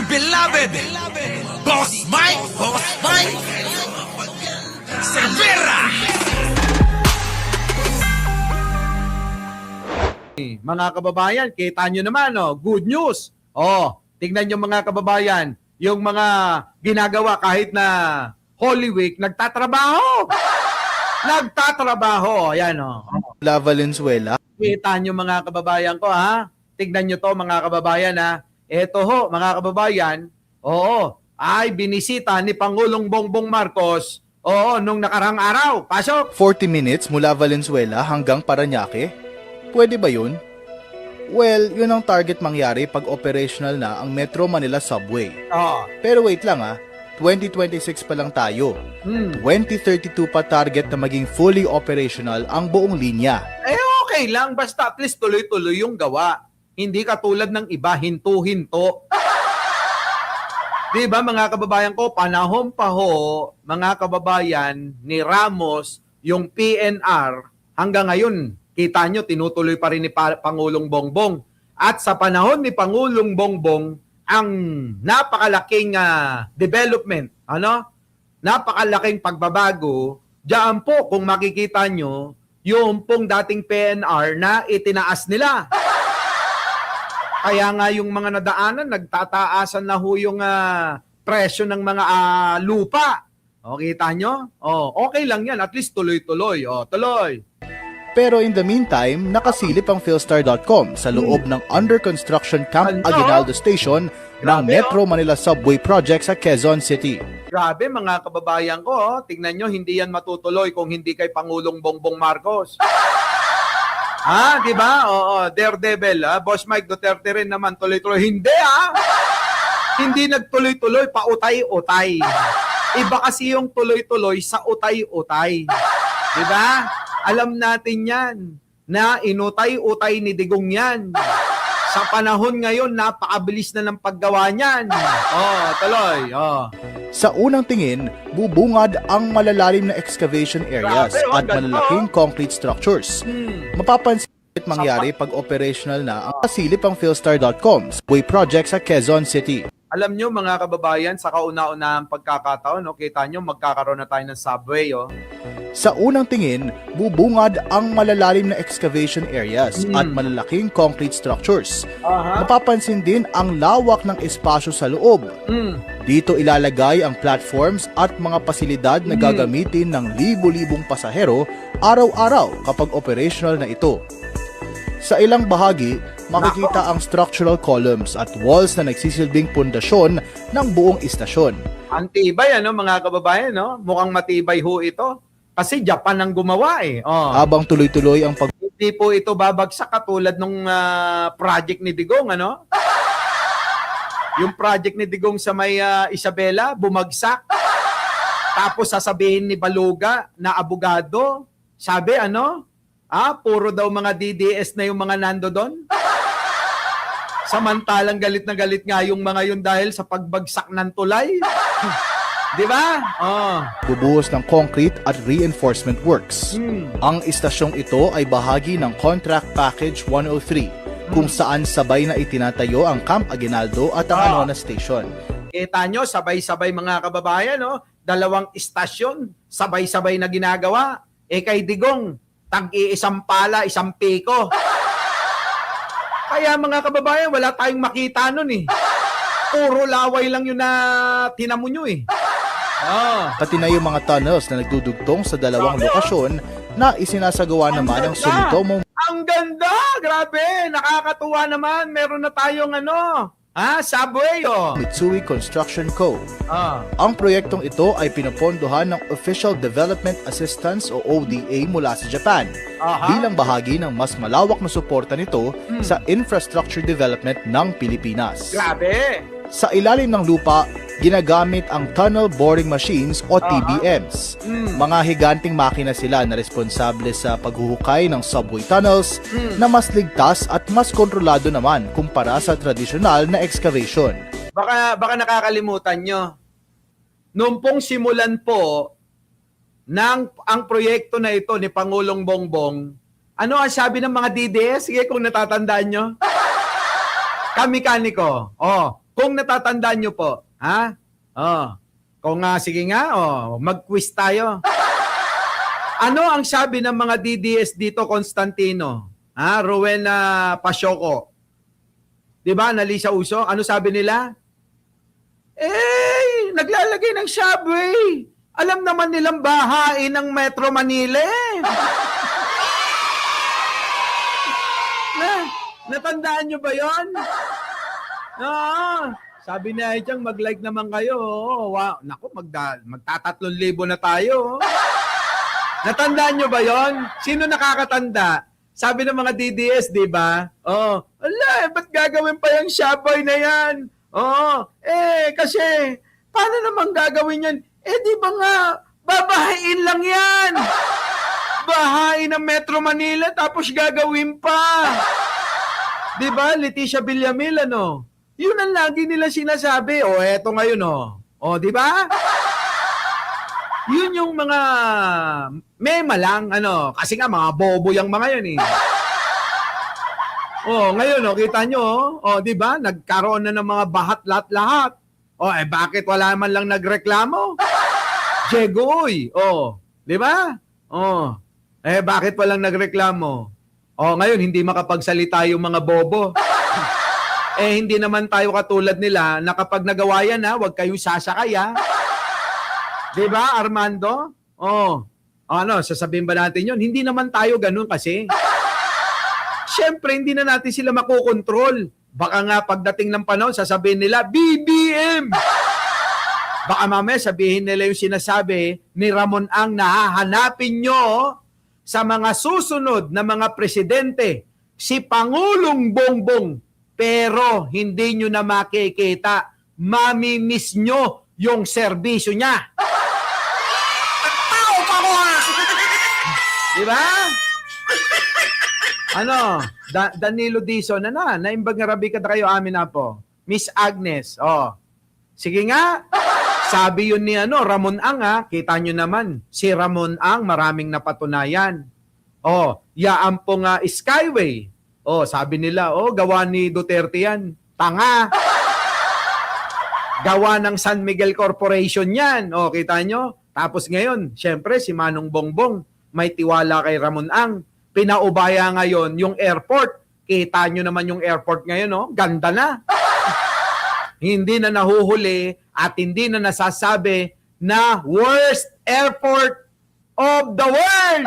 dear beloved, Boss Mike, Cervera. Mga kababayan, kita nyo naman, good news. Tingnan nyo mga kababayan, yung mga ginagawa kahit na Holy Week, nagtatrabaho. Nagtatrabaho. Ayan, La Valenzuela. Kita nyo mga kababayan ko, ha? Tignan nyo to mga kababayan, ha? Eto ho, mga kababayan, ay binisita ni Pangulong Bongbong Marcos, nung nakarang araw. Pasok! 40 minutes mula Valenzuela hanggang Parañaque? Pwede ba yun? Well, yun ang target mangyari pag operational na ang Metro Manila Subway. Pero wait lang 2026 pa lang tayo. 2032 pa target na maging fully operational ang buong linya. Okay lang, basta at least tuloy-tuloy yung gawa. Hindi katulad ng iba, hinto-hinto. Di ba mga kababayan ko, panahon pa ho, mga kababayan ni Ramos, yung PNR, hanggang ngayon, kita nyo, tinutuloy pa rin ni Pangulong Bongbong. At sa panahon ni Pangulong Bongbong, ang napakalaking development, napakalaking pagbabago, diyan po kung makikita nyo, yung pong dating PNR na itinaas nila. Kaya nga yung mga nadaanan, nagtataasan na ho yung presyo ng mga lupa. Kita nyo? Okay lang yan, at least tuloy-tuloy. Tuloy. Pero in the meantime, nakasilip ang Philstar.com sa loob ng under construction Camp Aguinaldo Station ng Metro Manila Subway Project sa Quezon City. Grabe mga kababayan ko, tingnan nyo, hindi yan matutuloy kung hindi kay Pangulong Bongbong Marcos. Di ba? Daredevil, Boss Mike Duterte rin naman tuloy-tuloy. Hindi Hindi nagtuloy-tuloy, pautay-utay. Iba kasi yung tuloy-tuloy sa utay-utay. Di ba? Alam natin yan na inutay-utay ni Digong yan. Sa panahon ngayon, napakabilis na ng paggawa niyan. Tuloy. Sa unang tingin, bubungad ang malalalim na excavation areas at malalaking concrete structures. Mapapansin mangyari pag operational na ang kasilip ang Philstar.com Subway Project sa Quezon City. Alam nyo mga kababayan, sa kauna-unahang pagkakataon, kita nyo magkakaroon na tayo ng subway. Sa unang tingin, bubungad ang malalalim na excavation areas at malalaking concrete structures. Mapapansin din ang lawak ng espasyo sa loob. Dito ilalagay ang platforms at mga pasilidad na gagamitin ng libo-libong pasahero araw-araw kapag operational na ito. Sa ilang bahagi, makikita ang structural columns at walls na nagsisilbing pundasyon ng buong istasyon. Ang tibay, mga kababayan, mukhang matibay ho ito. Kasi Japan ang gumawa Habang tuloy-tuloy ang Hindi po ito babagsak katulad nung project ni Digong, Yung project ni Digong sa may Isabela, bumagsak. Tapos sasabihin ni Baluga na abogado, sabi puro daw mga DDS na yung mga nando doon. Samantalang galit na galit nga yung mga yun dahil sa pagbagsak ng tulay. Di ba? bubuhos ng concrete at reinforcement works. Ang istasyong ito ay bahagi ng Contract Package 103 kung saan sabay na itinatayo ang Camp Aguinaldo at ang Anona Station. Kita nyo, sabay-sabay mga kababayan, dalawang istasyon, sabay-sabay na ginagawa. Kay Digong, tag-iisang pala, isang piko. Kaya mga kababayan, wala tayong makita nun Puro laway lang yun na tinamo nyo Pati na yung mga tunnels na nagdudugtong sa dalawang lokasyon na isinasagawa naman ng Sumitomo. Ang ganda! Grabe! Nakakatuwa naman. Meron na tayong subway Mitsui Construction Co. Ang proyektong ito ay pinapondohan ng Official Development Assistance o ODA mula sa Japan bilang bahagi ng mas malawak na suporta nito sa infrastructure development ng Pilipinas. Grabe! Sa ilalim ng lupa, ginagamit ang tunnel boring machines o TBMs. Mga higanting makina sila na responsable sa paghuhukay ng subway tunnels na mas ligtas at mas kontrolado naman kumpara sa tradisyonal na excavation. Baka nakakalimutan nyo. Noong pong simulan po ang proyekto na ito ni Pangulong Bongbong, ano ang sabi ng mga DDS? Sige kung natatandaan nyo. Kamekaniko. kung natatandaan nyo po, ha? Oh, kung sige nga, mag-quiz tayo. Ano ang sabi ng mga DDS dito, Constantino? Ha? Rowena Pasioco. Di ba, Nalisa Uso? Ano sabi nila? Naglalagay ng subway. Alam naman nilang bahain ng Metro Manila eh. Natandaan nyo ba yon? Sabi ni Aichang, mag-like naman kayo. Wow. Naku, magta-3,000 na tayo. Natandaan nyo ba yon? Sino nakakatanda? Sabi ng mga DDS, di ba? Ba't gagawin pa yung subway na yan? Kasi, paano naman gagawin yan? Di ba nga, babahain lang yan. Bahain ng Metro Manila, tapos gagawin pa. Di ba, Leticia Villamil, ano? Yun ang lagi nila sinasabi. Eto ngayon, di ba? Yun yung mga mema lang, kasi nga mga bobo yung mga yun eh. Ngayon, kita nyo, di ba? Nagkaroon na ng mga bahat lahat-lahat. Bakit wala man lang nagreklamo? Jegoy, di ba? Bakit walang nagreklamo? Ngayon, hindi makapagsalita yung mga bobo. Hindi naman tayo katulad nila na kapag nagawa yan, huwag kayong sasakay, Di ba, Armando? Sasabihin ba natin yun? Hindi naman tayo ganun kasi. Siyempre, hindi na natin sila makokontrol. Baka nga pagdating ng panahon, sasabihin nila, BBM! Baka mamaya sabihin nila yung sinasabi ni Ramon Ang na hahanapin nyo sa mga susunod na mga presidente, si Pangulong Bongbong, pero hindi nyo na makikita, mamimiss nyo yung serbisyo niya. Di ba? Danilo Dizon naimbag nga rabi kada kayo amin na po. Miss Agnes, sige nga, sabi yun ni Ramon Ang kita nyo naman, si Ramon Ang maraming napatunayan. Yaan po nga Skyway. Sabi nila, gawa ni Duterte yan. Tanga. Gawa ng San Miguel Corporation yan. Kita nyo? Tapos ngayon, syempre si Manong Bongbong, may tiwala kay Ramon Ang. Pinaubaya ngayon yung airport. Kita nyo naman yung airport ngayon, ganda na. Hindi na nahuhuli at hindi na nasasabi na worst airport of the world.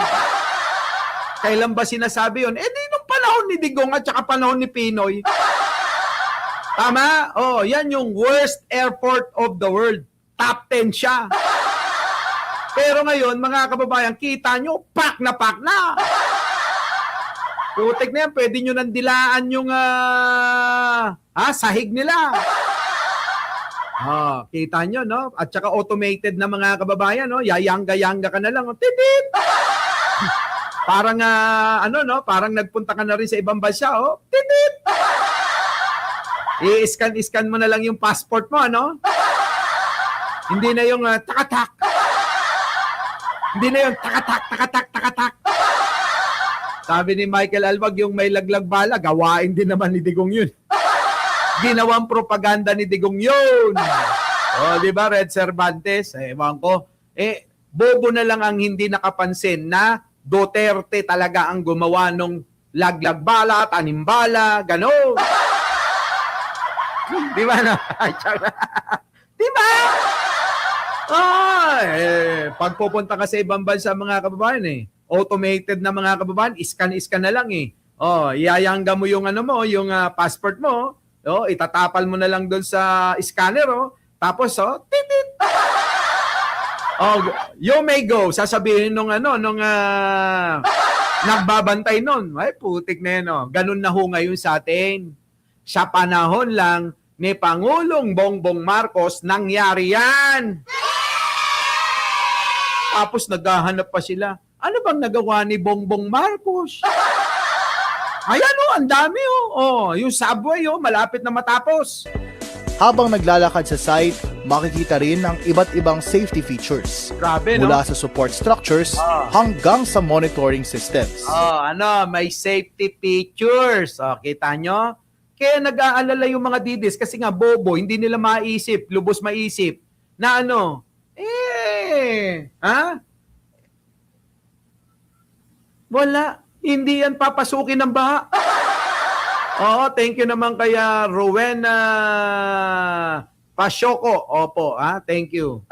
Kailan ba sinasabi yun? Di nung panahon ni Digong at saka panahon ni Pinoy. Tama? Yan yung worst airport of the world. Top 10 siya. Pero ngayon, mga kababayan, kita nyo, pak na pak na. Putik na yan, pwede nyo nandilaan yung sahig nila. Kita nyo, no? At saka automated na mga kababayan, no? Yayangga-yangga ka na lang. Titip! Parang, parang nagpunta ka na rin sa ibang bansa, Titip! I-scan mo na lang yung passport mo, Hindi na yung takatak. Hindi na yung takatak. Sabi ni Michael Alwag, yung may laglag bala, gawain din naman ni Digong yun. Ginawang propaganda ni Digong yun. Di ba, Red Cervantes? Ewan ko. Bobo na lang ang hindi nakapansin na Duterte talaga ang gumawa nung laglag bala, tanim bala, gano'n. Di ba na? Di ba? Pag pupunta ka sa ibang bansa, mga kababayan, automated na mga kababayan, scan na lang iyayangga mo yung yung passport mo, itatapal mo na lang doon sa scanner, tapos titit. You may go, sasabihin nung nagbabantay nun. Ay, putik na yan, ganun na ho ngayon sa atin. Sa panahon lang ni Pangulong Bongbong Marcos, nangyari yan. Tapos naghahanap pa sila. Ano bang nagawa ni Bongbong Marcos? Ayan ang dami yung subway malapit na matapos. Habang naglalakad sa site, makikita rin ang iba't ibang safety features. Grabe, mula sa support structures hanggang sa monitoring systems. May safety features. Kita nyo? Kaya nag-aalala yung mga didis kasi nga bobo, hindi nila maisip, lubos maisip na ano, wala, hindi yan papasukin ng baha. Oo, thank you naman kaya Rowena Pasyoko. Opo, thank you.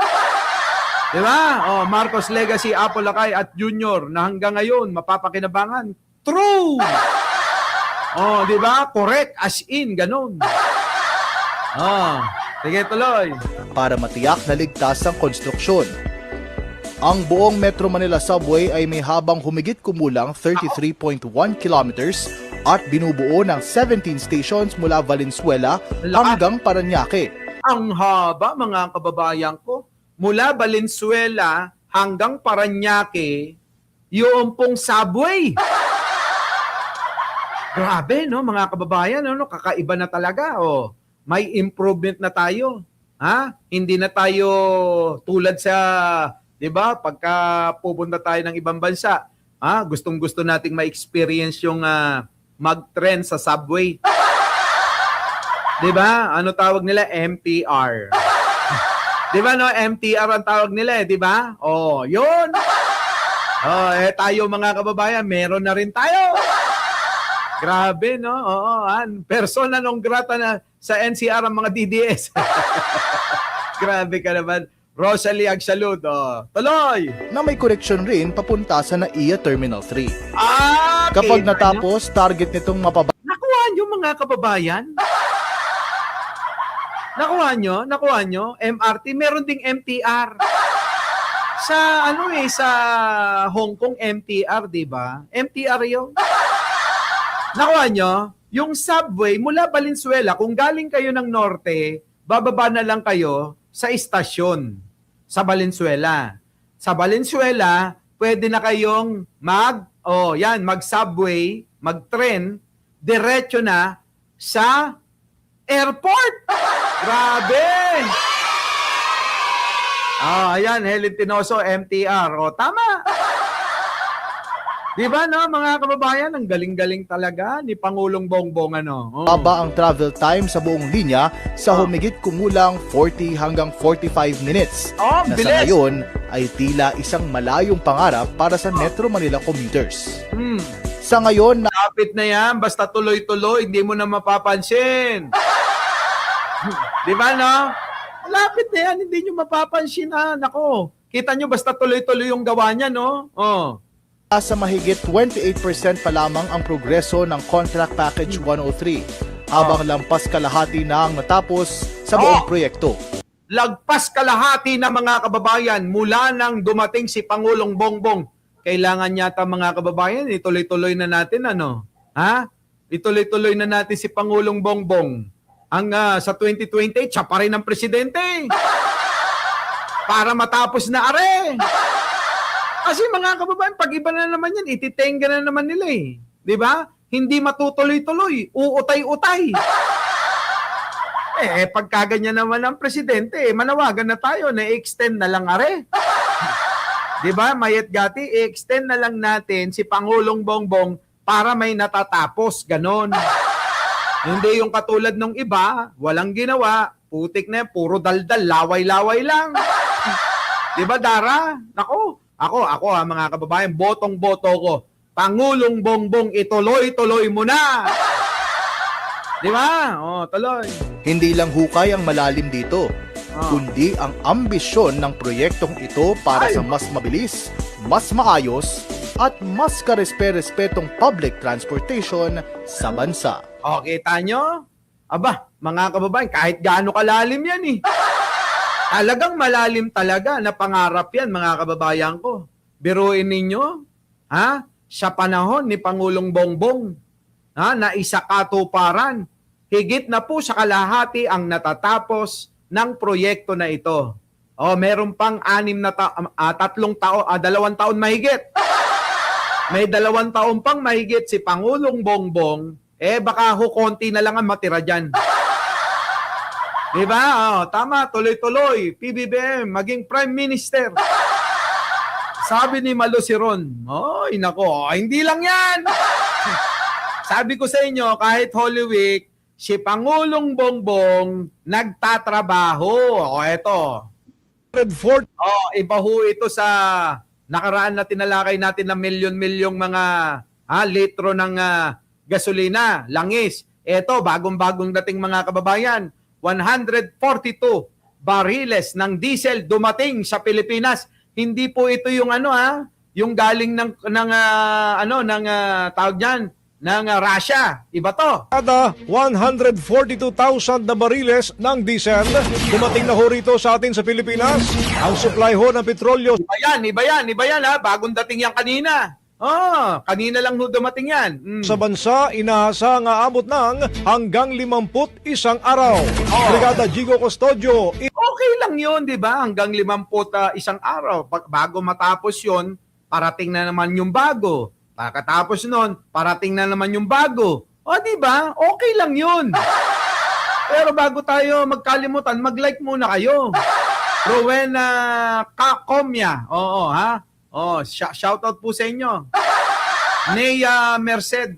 Diba? Oh, Marcos Legacy, Apple Lakay at Junior na hanggang ngayon mapapakinabangan. True! Oh, di ba? Correct. As in, ganun. Oh, sige tuloy. para matiyak na ligtas ang konstruksyon. Ang buong Metro Manila Subway ay may habang humigit kumulang 33.1 kilometers at binubuo ng 17 stations mula Valenzuela hanggang Parañaque. Ang haba, mga kababayan ko. Mula Valenzuela hanggang Parañaque, yung pong subway. Grabe, no, mga kababayan, no, kakaiba na talaga. Oh. May improvement na tayo. Hindi na tayo tulad sa, 'di ba? Pagka pupunta tayo ng ibang bansa, gustong-gusto nating ma-experience yung mag-trend sa subway. 'Di ba? Ano tawag nila? MTR. 'Di ba, no? MTR ang tawag nila, 'di ba? Oh, 'yun. Oh, tayo mga kababayan, meron na rin tayo. Grabe, no? Oo, persona non grata na sa NCR ang mga DDS. Grabe ka naman. Rosalie Agsalud, tuloy! Na may koreksyon rin papunta sa NAIA Terminal 3. kita Kapag nyo? natapos, target nitong mapaba Nakuha nyo, mga kababayan? Nakuha nyo? MRT, meron ding MTR. Sa, sa Hong Kong MTR, di ba? MTR yun. Nakuha nyo? Yung subway mula Valenzuela, kung galing kayo ng norte, bababa na lang kayo sa istasyon sa Valenzuela. Sa Valenzuela, pwede na kayong mag-subway, mag-tren, diretso na sa airport. Grabe! Ayan, Helen Tinoso, MTR. Tama! Di ba, no, mga kababayan, ang galing-galing talaga ni Pangulong Bongbong, ang travel time sa buong linya sa humigit kumulang 40 hanggang 45 minutes. Na sa bilis! ngayon ay tila isang malayong pangarap para sa Metro Manila commuters. Sa ngayon, Lapit na yan, basta tuloy-tuloy, hindi mo na mapapansin. Di ba, no? Lapit na yan, hindi nyo mapapansin, nako. Kita nyo, basta tuloy-tuloy yung gawa niya, no? sa mahigit 28% pa lamang ang progreso ng Contract Package 103, habang lampas kalahati na ang natapos sa buong proyekto. Lagpas kalahati na, mga kababayan, mula nang dumating si Pangulong Bongbong. Kailangan yata, mga kababayan, ituloy-tuloy na natin, Ituloy-tuloy na natin si Pangulong Bongbong. Sa 2028, siya pa rin ang presidente. Para matapos na are. Kasi mga kababayan, pag iba na naman yan, ititenga na naman nila eh. Di ba? Hindi matutuloy-tuloy, uutay-utay. Pagkaganyan naman ang presidente, manawagan na tayo na i-extend na lang are. Di ba? Mayat gati, i-extend na lang natin si Pangulong Bongbong para may natatapos, ganon. Hindi yung katulad ng iba, walang ginawa, putik na yan, puro daldal, laway-laway lang. Di ba, Dara? Nako, ako mga kababayan, botong-boto ko. Pangulong Bongbong, ituloy-tuloy mo na. Di ba? Tuloy. Hindi lang hukay ang malalim dito, kundi ang ambisyon ng proyektong ito para sa mas mabilis, mas maayos, at mas karespe-respetong public transportation sa bansa. Kita nyo? Aba, mga kababayan, kahit gaano kalalim yan eh. Talagang malalim talaga na pangarap yan, mga kababayan ko. Biruin ninyo, sa panahon ni Pangulong Bongbong, na isa katuparan, higit na po sa kalahati ang natatapos ng proyekto na ito. Meron pang 2 taon mahigit. May 2 taon pang mahigit si Pangulong Bongbong, baka konti na lang ang matira dyan. Diba? Tama, tuloy-tuloy. PBBM, maging Prime Minister. Sabi ni Malo Siron, nako, hindi lang yan. Sabi ko sa inyo, kahit Holy Week, si Pangulong Bongbong nagtatrabaho. O eto. 140 Iba ho ito sa nakaraan na tinalakay natin na milyon-milyong mga litro ng gasolina, langis. Eto, bagong-bagong dating mga kababayan, 142 bariles ng diesel dumating sa Pilipinas. Hindi po ito yung yung galing ng tawag diyan ng Russia. Iba to. kada 142,000 na bariles ng diesel dumating na ho rito sa atin sa Pilipinas. Ang supply ho ng petrolyo Iba yan ha. Bagong dating yan kanina. Kanina lang ho dumating yan. sa bansa inaasang aabot ng hanggang 51 araw. Brigada Jigo Custodio, Okay lang yun, di ba? Hanggang 51 araw. Bago matapos yun, parating na naman yung bago. Pagkatapos nun, parating na naman yung bago. Di ba? Okay lang yun. Pero bago tayo magkalimutan, mag-like muna kayo. Rowena Comia. Shoutout po sa inyo. Nea Merced.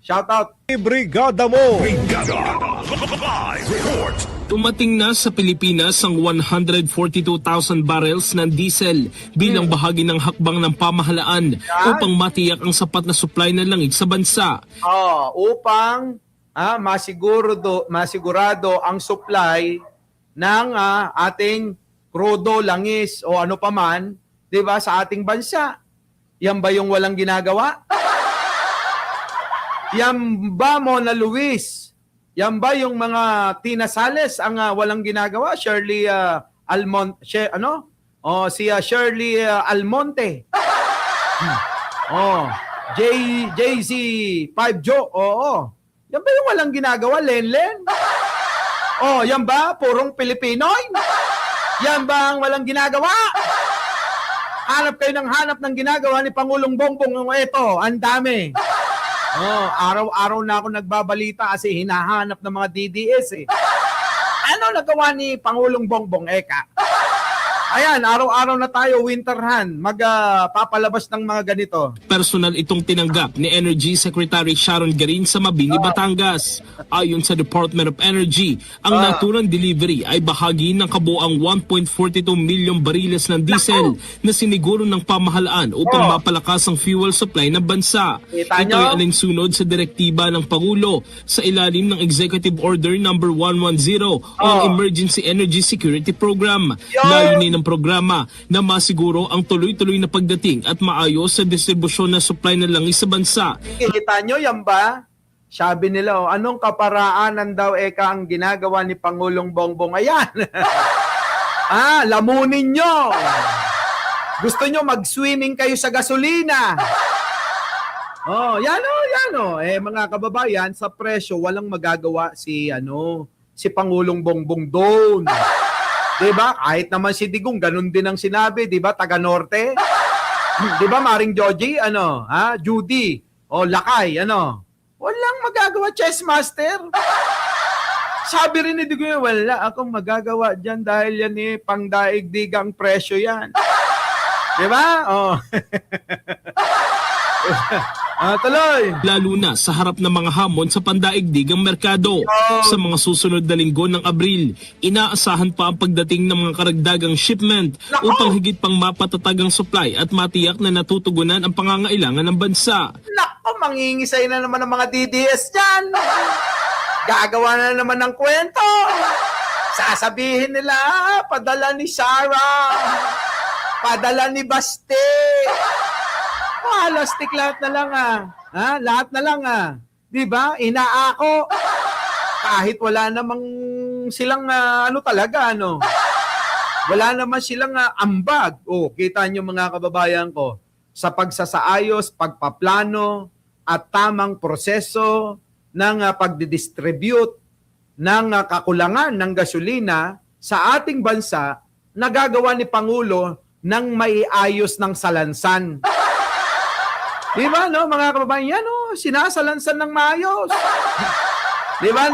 Shoutout. Brigada mo. Live report. Tumating na sa Pilipinas ang 142,000 barrels ng diesel bilang bahagi ng hakbang ng pamahalaan upang matiyak ang sapat na supply ng langis sa bansa. Upang masigurado ang supply ng ating krudo, langis o ano paman, 'di ba, sa ating bansa. Yan ba yung walang ginagawa? Yan ba, Mona Luis? Yan ba yung mga Tina Sales ang walang ginagawa? Shirley Shirley Almonte. JZ 5 Joe. Yan ba yung walang ginagawa? Lenlen? Yan ba? Purong Pilipinoy? Yan ba ang walang ginagawa? Hanap kayo ng ginagawa ni Pangulong Bongbong. Ito, ang dami. Araw-araw na ako nagbabalita kasi hinahanap ng mga DDS eh. Ano nagawa ni Pangulong Bongbong, Eka? Ayan, araw-araw na tayo, winterhan, magpapalabas ng mga ganito. Personal itong tinanggap ni Energy Secretary Sharon Garin sa Mabini, Batangas. Ayon sa Department of Energy, ang naturang delivery ay bahagi ng kabuang 1.42 milyong bariles ng diesel na siniguro ng pamahalaan upang mapalakas ang fuel supply ng bansa. Ito ay alinsunod sa direktiba ng Pangulo sa ilalim ng Executive Order No. 110 o ang Emergency Energy Security Program. Layunin ng programa na masiguro ang tuloy-tuloy na pagdating at maayos sa distribusyon ng supply ng langis sa bansa. Kita nyo yan ba? Sabi nila, anong kaparaanan daw Eka ang ginagawa ni Pangulong Bongbong? Ayan. Lamunin nyo. Gusto nyo mag-swimming kayo sa gasolina. Yan o. Mga kababayan, sa presyo, walang magagawa si Pangulong Bongbong doon. Diba? Kahit naman si Digong, ganun din ang sinabi, diba? Taga Norte. Diba, Maring Joji, Judy, Lakay, Walang magagawa, chess master. Sabi rin ni Digong, wala akong magagawa dyan dahil yan pangdaigdigang presyo yan. Diba? Tuloy. Lalo na sa harap ng mga hamon sa pandaigdigang merkado. Sa mga susunod na linggo ng Abril, inaasahan pa ang pagdating ng mga karagdagang shipment upang higit pang mapatatag ang supply at matiyak na natutugunan ang pangangailangan ng bansa. Nako, mangingisay na naman ang mga DDS dyan. Gagawa na naman ng kwento. Sasabihin nila, padala ni Sarah, padala ni Baste. Lastik lahat na lang lahat na lang Di ba? Inaako. Kahit wala namang silang Wala naman silang ambag. Kita nyo mga kababayan ko, sa pagsasaayos, pagpaplano at tamang proseso ng pagdidistribute ng kakulangan ng gasolina sa ating bansa, nagagawa ni Pangulo ng maiayos ng salansan. Di ba, mga kababayan, sinasalansan ng maayos. Di ba,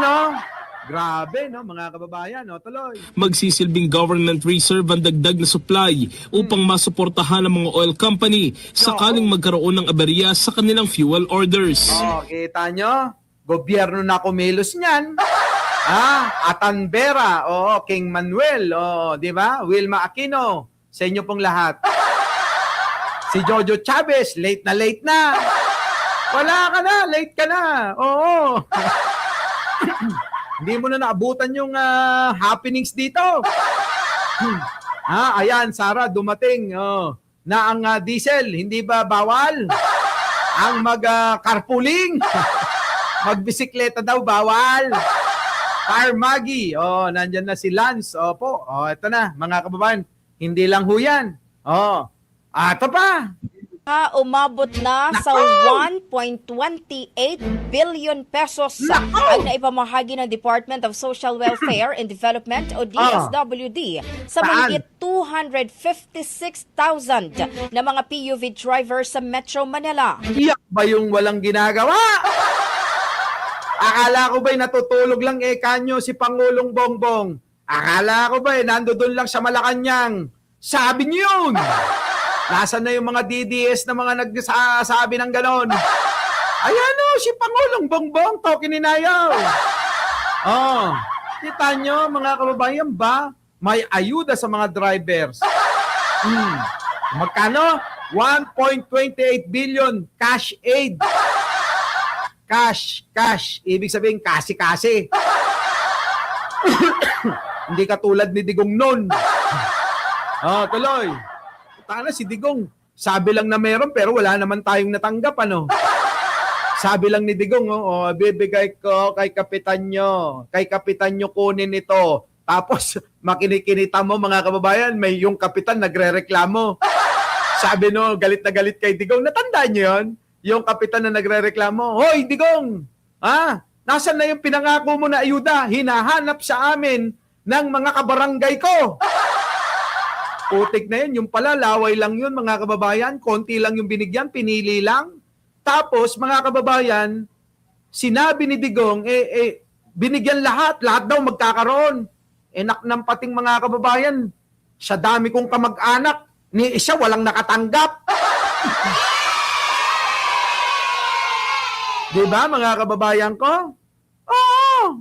Grabe, mga kababayan, tuloy. Magsisilbing government reserve ang dagdag na supply upang masuportahan ng mga oil company sakaling magkaroon ng aberya sa kanilang fuel orders. Kita nyo? gobyerno na kumilos niyan. Atanbera, King Manuel, di ba? Wilma Aquino, sa inyo pong lahat. Si Jojo Chavez, late na. Wala ka na, late ka na. Oo. Hindi mo na naabutan yung happenings dito. Ayan, Sarah, dumating. Na ang diesel, hindi ba bawal? Ang mag-carpooling, magbisikleta daw, bawal. Maggie, nandyan na si Lance. Opo, ito na, mga kababayan. Hindi lang ho yan. Ito pa. Umabot na sa 1.28 billion pesos ang naipamahagi ng Department of Social Welfare and Development o DSWD sa mahigit 256,000 na mga PUV drivers sa Metro Manila. Iyak ba yung walang ginagawa? Akala ko ba'y natutulog lang kanyo si Pangulong Bongbong? Akala ko ba'y nandoon lang sa Malacanang? Sabi niyo yun! Nasaan na yung mga DDS na mga nagsasabi ng ganon? Ayan si Pangulong Bongbong, tokininayaw. Kita nyo mga kababayan ba? May ayuda sa mga drivers. Magkano? 1.28 billion cash aid. Cash. Ibig sabihin, kasi. Hindi katulad ni Digong nun. Tuloy. Tana si Digong. Sabi lang na meron pero wala naman tayong natanggap, Sabi lang ni Digong, bibigay ko kay kapitan nyo. Kay kapitan nyo kunin ito. Tapos, makinikinita mo mga kababayan, may yung kapitan nagre-reklamo. Sabi galit na galit kay Digong. Natandaan nyo yun? Yung kapitan na nagre-reklamo, Hoy, Digong! Nasaan na yung pinangako mo na ayuda? Hinahanap sa amin ng mga kabarangay ko. Putik na yun. Yung pala, laway lang yun, mga kababayan. Konti lang yung binigyan, pinili lang. Tapos, mga kababayan, sinabi ni Digong, binigyan lahat daw magkakaroon. Enak ng pating mga kababayan, sa dami kong kamag-anak, ni isa walang nakatanggap. Diba, mga kababayan ko? Oo,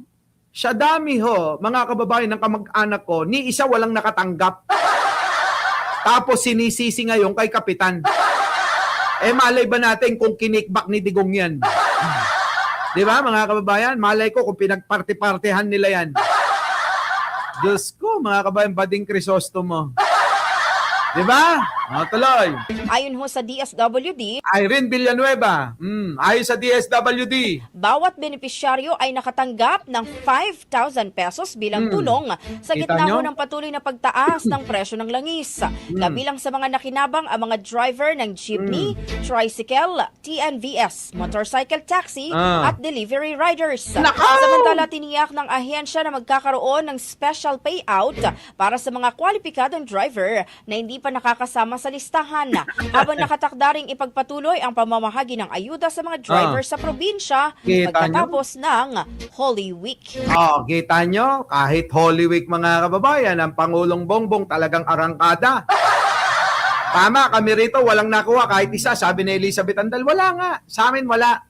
sa dami mga kababayan ng kamag-anak ko, ni isa walang nakatanggap. Tapos sinisisi ngayon kay kapitan. Malay ba natin kung kinikbak ni Digong yan? Di ba mga kababayan? Malay ko kung pinagparti-partihan nila yan. Diyos ko, mga kababayan, Bading Crisostomo. Di ba? Tuloy. Ayon sa DSWD, Irene Villanueva. Ayon sa DSWD. bawat benepisyaryo ay nakatanggap ng 5,000 pesos bilang tulong sa Kita gitna nyo? ng patuloy na pagtaas ng presyo ng langis. Kabilang sa mga nakinabang ang mga driver ng jeepney, tricycle, TNVS, motorcycle taxi at delivery riders. Samantala, tiniyak ng ahensya na magkakaroon ng special payout para sa mga kwalipikadong driver na hindi pa nakakasama sa listahan. Habang nakatakda ring ipagpatuloy ang pamamahagi ng ayuda sa mga driver sa probinsya Kita pagkatapos ng Holy Week. Kita nyo, kahit Holy Week mga kababayan, ang Pangulong Bongbong talagang arangkada. Tama, kami rito walang nakuha kahit isa. Sabi ni Elizabeth Andal, wala nga. Sa amin wala.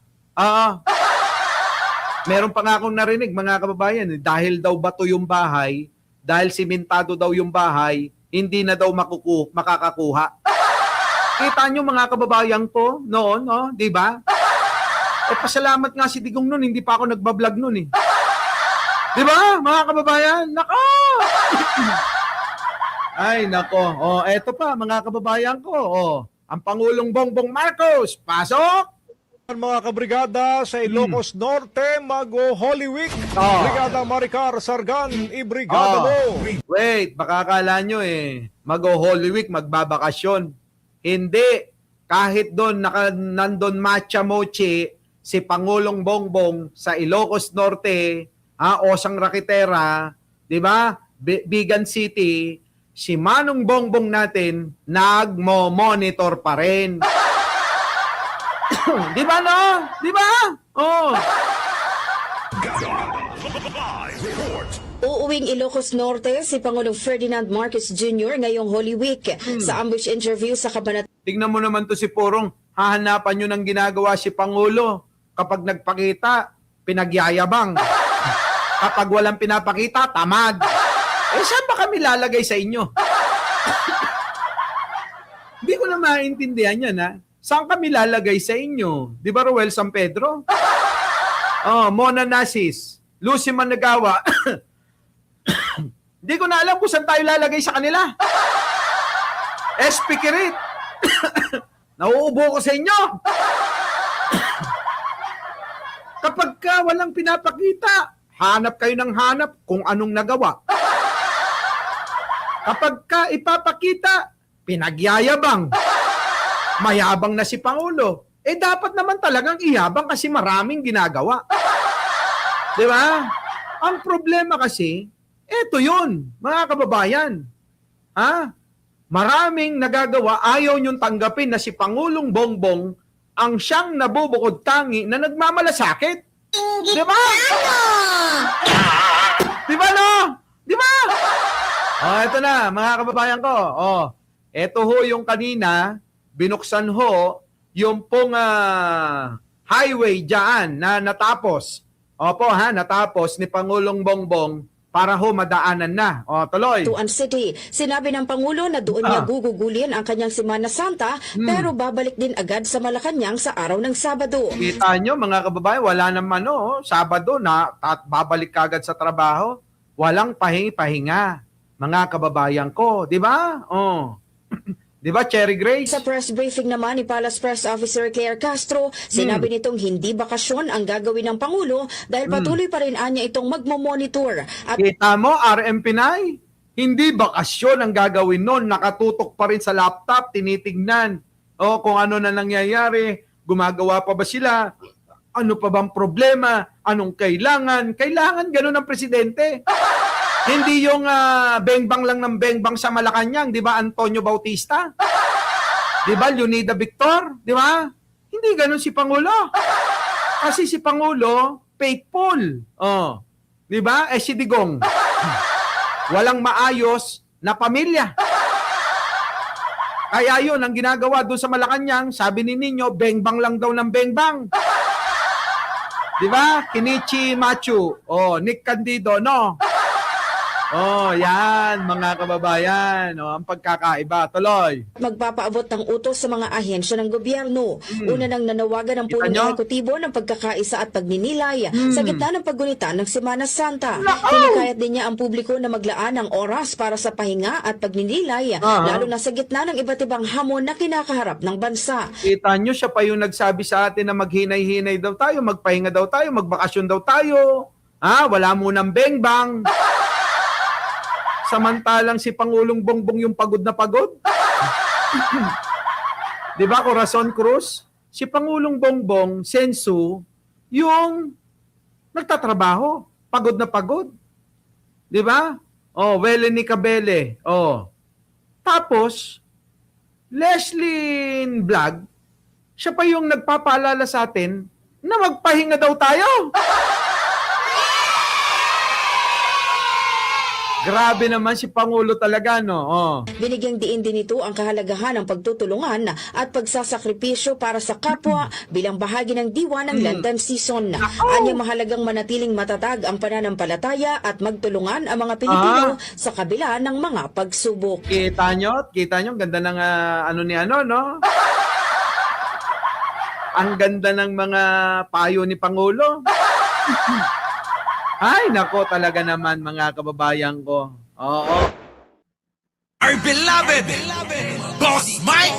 Meron pa nga akong narinig mga kababayan, dahil daw bato yung bahay, dahil simentado daw yung bahay, hindi na daw makakakuha. Kita nyo mga kababayan ko noon, di ba? Pasalamat nga si Digong noon, hindi pa ako nagbablog noon . Di ba, mga kababayan? Nako! Ay, nako. Eto pa, mga kababayan ko. Ang Pangulong Bongbong Marcos, pasok! Mga kabrigada sa Ilocos Norte, mag-Holy Week. Brigada Maricar Sargan, ibrigada mo. Wait, baka akala nyo mag-Holy Week, magbabakasyon. Hindi. Kahit doon, nandun Macha Mochi, si Pangulong Bongbong sa Ilocos Norte, Osang Rakitera, di ba? Bigan City, si Manong Bongbong natin, nagmo-monitor pa rin. Di ba, no? Di ba? Live report. Uuwing Ilocos Norte si Pangulong Ferdinand Marcos Jr. ngayong Holy Week. Sa ambush interview sa Kabanatuan Tingnan mo naman to si Purong, hahanapan nyo ng ginagawa si Pangulo. Kapag nagpakita, pinagyayabang. Kapag walang pinapakita, tamad. Saan ba kami lalagay sa inyo? Hindi ko na maintindihan yan, ha? Saan kami lalagay sa inyo? Di ba, Roel San Pedro? Mona Nasis, Lucy Managawa. Hindi ko na alam kung saan tayo lalagay sa kanila. SP Kirit. Nauubo ko sa inyo. Kapag ka walang pinapakita, hanap kayo ng hanap kung anong nagawa. Kapag ka ipapakita, pinagyayabang. Mayabang na si Pangulo. Dapat naman talagang iyabang kasi maraming ginagawa. Di ba? Ang problema kasi, eto yun, mga kababayan. Maraming nagagawa, ayaw niyong tanggapin na si Pangulong Bongbong ang siyang nabubukod tangi na nagmamalasakit. Di ba? Di ba, no? Di ba? Eto na, mga kababayan ko. Eto ho yung kanina, binuksan ho yung pong highway dyan na natapos. Opo natapos ni Pangulong Bongbong para ho madaanan na. Tuloy. Tuan City. Sinabi ng Pangulo na doon niya gugugulin ang kanyang Semana Santa pero babalik din agad sa Malacanang sa araw ng Sabado. Kita nyo mga kababayan, wala naman Sabado na babalik kagad sa trabaho. Walang pahinga. Mga kababayan ko, di ba? Di ba, Cherry Grace? Sa press briefing naman ni Palace Press Officer Claire Castro, sinabi nitong hindi bakasyon ang gagawin ng Pangulo dahil patuloy pa rin anya itong magmomonitor. At kita mo, RM Pinay, hindi bakasyon ang gagawin nun. Nakatutok pa rin sa laptop, tinitignan. Kung ano na nangyayari, gumagawa pa ba sila? Ano pa bang problema? Anong kailangan? Kailangan ganun ang presidente. Hindi yung bengbang lang ng bengbang sa Malacanang, di ba, Antonio Bautista? Di ba, Leonida Victor? Di ba? Hindi ganun si Pangulo. Kasi si Pangulo, faithful. Di ba? Si Digong. Walang maayos na pamilya. Kaya yun, ang ginagawa doon sa Malacanang, sabi ni Nino, bengbang lang daw ng bengbang. Di ba? Kinichi Machu. Nick Candido, no? Yan, mga kababayan. Ang pagkakaiba. Tuloy. magpapaabot ng utos sa mga ahensya ng gobyerno. Una nang nanawagan ng punong ehekutibo ng pagkakaisa at pagninilay sa gitna ng paggunita ng Semana Santa. Hinikayat din niya ang publiko na maglaan ng oras para sa pahinga at pagninilay, lalo na sa gitna ng iba't ibang hamon na kinakaharap ng bansa. Kita nyo, siya pa yung nagsabi sa atin na maghinay-hinay daw tayo, magpahinga daw tayo, magbakasyon daw tayo. Wala munang bengbang. Samantalang si Pangulong Bongbong yung pagod na pagod. Di ba, Corazon Cruz? Si Pangulong Bongbong, Sensu, yung nagtatrabaho, pagod na pagod. Di ba? Weleny Cabele. Tapos, Leslie Vlog, siya pa yung nagpapaalala sa atin na magpahinga daw tayo. Grabe naman si Pangulo talaga, no? Binigyang diin din ito ang kahalagahan ng pagtutulungan at pagsasakripisyo para sa kapwa bilang bahagi ng diwa ng Lenten season. Anyang mahalagang manatiling matatag ang pananampalataya at magtulungan ang mga Pilipino sa kabila ng mga pagsubok. Kita nyo, ang ganda ng no? Ang ganda ng mga payo ni Pangulo. Ay, nako talaga naman mga kababayan ko. Our beloved Boss Mike